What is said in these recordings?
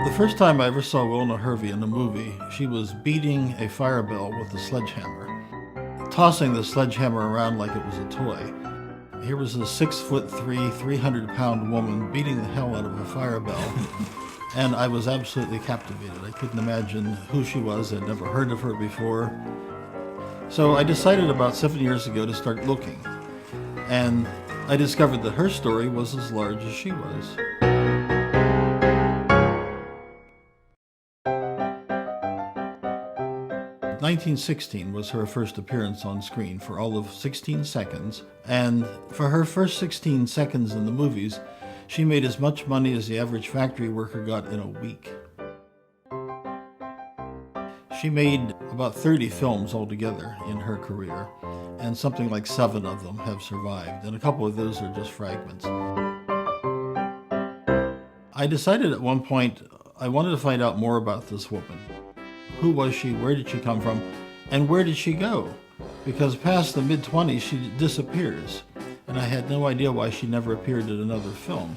The first time I ever saw Wilna Hervey in a movie, she was beating a fire bell with a sledgehammer, tossing the sledgehammer around like it was a toy. Here was a 6'3", 300-pound woman beating the hell out of a fire bell, and I was absolutely captivated. I couldn't imagine who she was. I'd never heard of her before. So I decided about 7 years ago to start looking, and I discovered that her story was as large as she was. "1916" was her first appearance on screen for all of 16 seconds, and for her first 16 seconds in the movies, she made as much money as the average factory worker got in a week. She made about 30 films altogether in her career, and something like 7 of them have survived, and a couple of those are just fragments. I decided at one point I wanted to find out more about this woman. Who was she? Where did she come from? And where did she go? Because past the mid-20s, she disappears, and I had no idea why she never appeared in another film.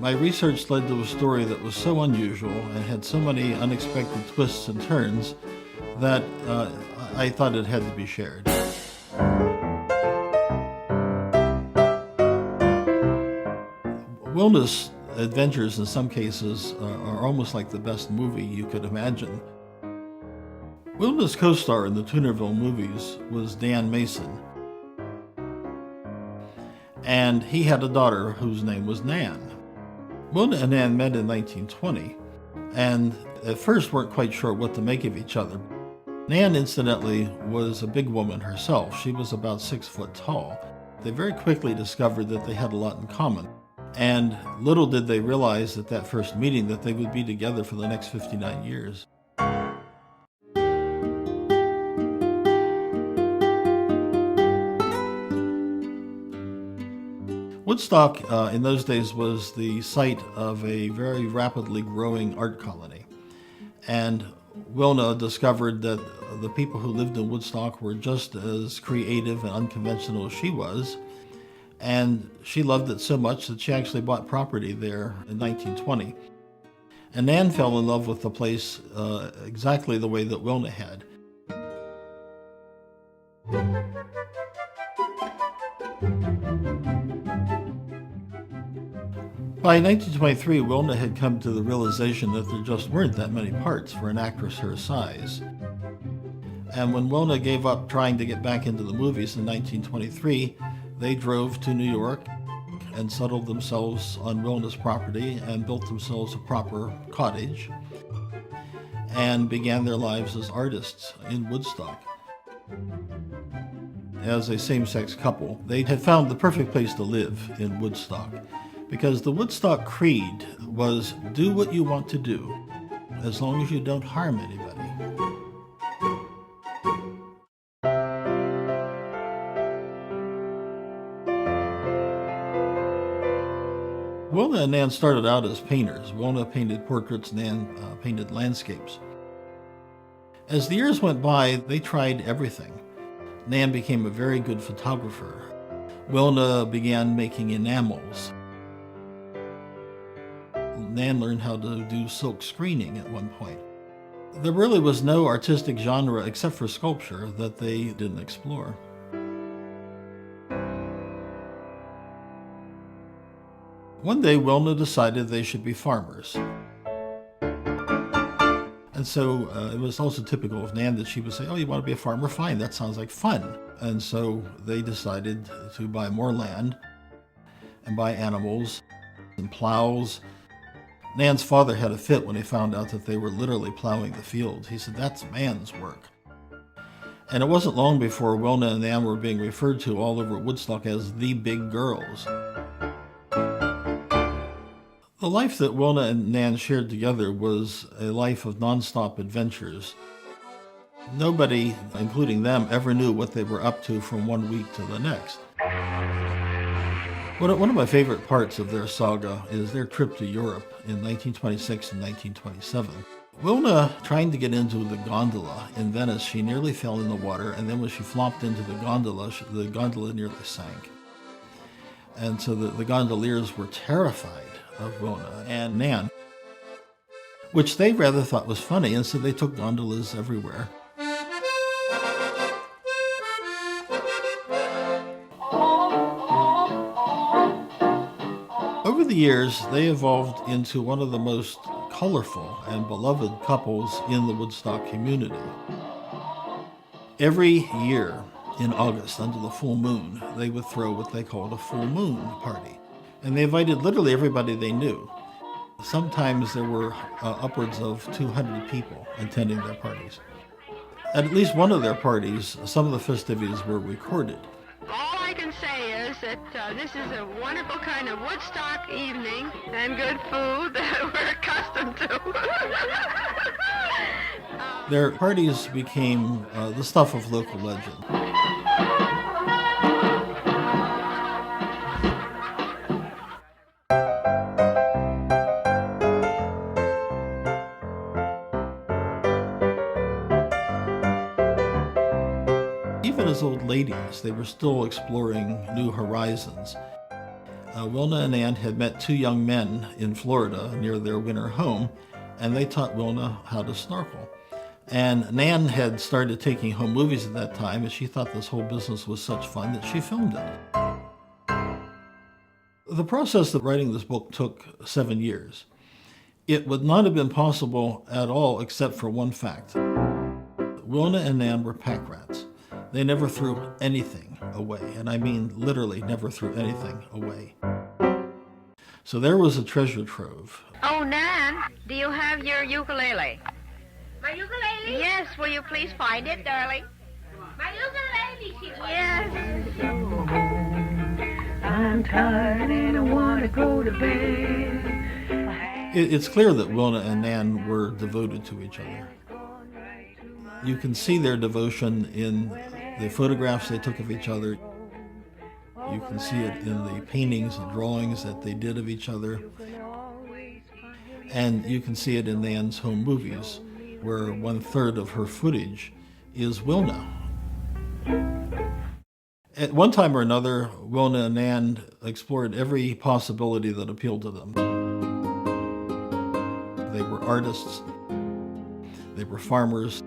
My research led to a story that was so unusual and had so many unexpected twists and turns that I thought it had to be shared. Wilna's adventures in some cases are almost like the best movie you could imagine. Wilna's co-star in the Toonerville movies was Dan Mason, and he had a daughter whose name was Nan. Wilna and Nan met in 1920, and at first weren't quite sure what to make of each other. Nan, incidentally, was a big woman herself. She was about 6 foot tall. They very quickly discovered that they had a lot in common. And little did they realize at that first meeting that they would be together for the next 59 years. Woodstock in those days was the site of a very rapidly growing art colony. And Wilna discovered that the people who lived in Woodstock were just as creative and unconventional as she was. And she loved it so much that she actually bought property there in 1920. And Nan fell in love with the place exactly the way that Wilna had. By 1923, Wilna had come to the realization that there just weren't that many parts for an actress her size. And when Wilna gave up trying to get back into the movies in 1923, they drove to New York and settled themselves on Wilna's property and built themselves a proper cottage and began their lives as artists in Woodstock. As a same-sex couple, they had found the perfect place to live in Woodstock because the Woodstock creed was do what you want to do as long as you don't harm anybody. Wilna and Nan started out as painters. Wilna painted portraits, Nan painted landscapes. As the years went by, they tried everything. Nan became a very good photographer. Wilna began making enamels. Nan learned how to do silk screening at one point. There really was no artistic genre except for sculpture that they didn't explore. One day, Wilna decided they should be farmers. And so it was also typical of Nan that she would say, "Oh, you want to be a farmer? Fine, that sounds like fun." And so they decided to buy more land and buy animals and plows. Nan's father had a fit when he found out that they were literally plowing the fields. He said, "That's man's work." And it wasn't long before Wilna and Nan were being referred to all over Woodstock as the big girls. The life that Wilna and Nan shared together was a life of nonstop adventures. Nobody, including them, ever knew what they were up to from one week to the next. One of my favorite parts of their saga is their trip to Europe in 1926 and 1927. Wilna, trying to get into the gondola in Venice, she nearly fell in the water, and then when she flopped into the gondola nearly sank. And so the gondoliers were terrified of Wilna and Nan. which they rather thought was funny, and so they took gondolas everywhere. Over the years, they evolved into one of the most colorful and beloved couples in the Woodstock community. Every year in August, under the full moon, they would throw what they called a full moon party. And they invited literally everybody they knew. Sometimes there were upwards of 200 people attending their parties. At least one of their parties, some of the festivities were recorded. All I can say is that this is a wonderful kind of Woodstock evening and good food that we're accustomed to. Their parties became the stuff of local legend. Even as old ladies, they were still exploring new horizons. Wilna Nan had met two young men in Florida near their winter home, and they taught Wilna how to snorkel. And Nan had started taking home movies at that time, and she thought this whole business was such fun that she filmed it. The process of writing this book took 7 years. It would not have been possible at all except for one fact. Wilna and Nan were pack rats. They never threw anything away, and I mean literally never threw anything away. So there was a treasure trove. Oh, Nan, do you have your ukulele? My ukulele? Yes, will you please find it, darling? My ukulele, she was. Yes. I'm tired and I want to go to bed. It's clear that Wilna and Nan were devoted to each other. You can see their devotion in the photographs they took of each other. You can see it in the paintings and drawings that they did of each other. And you can see it in Nan's home movies, where 1/3 of her footage is Wilna. At one time or another, Wilna and Nan explored every possibility that appealed to them. They were artists, they were farmers,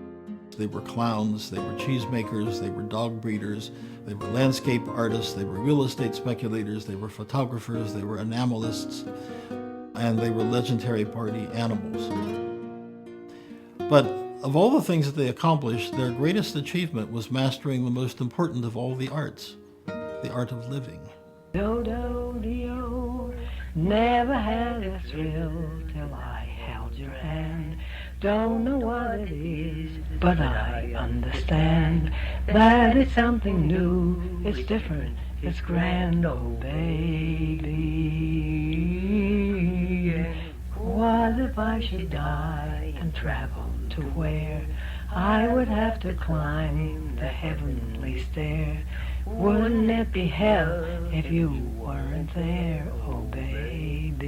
they were clowns, they were cheesemakers, they were dog breeders, they were landscape artists, they were real estate speculators, they were photographers, they were enamelists, and they were legendary party animals. But of all the things that they accomplished, their greatest achievement was mastering the most important of all the arts, the art of living. Do-do-de-o, never had a thrill till I held your hand. Don't know what it is, but I understand that it's something new, it's different, it's grand, oh baby. What if I should die and travel to where I would have to climb the heavenly stair? Wouldn't it be hell if you weren't there, oh baby?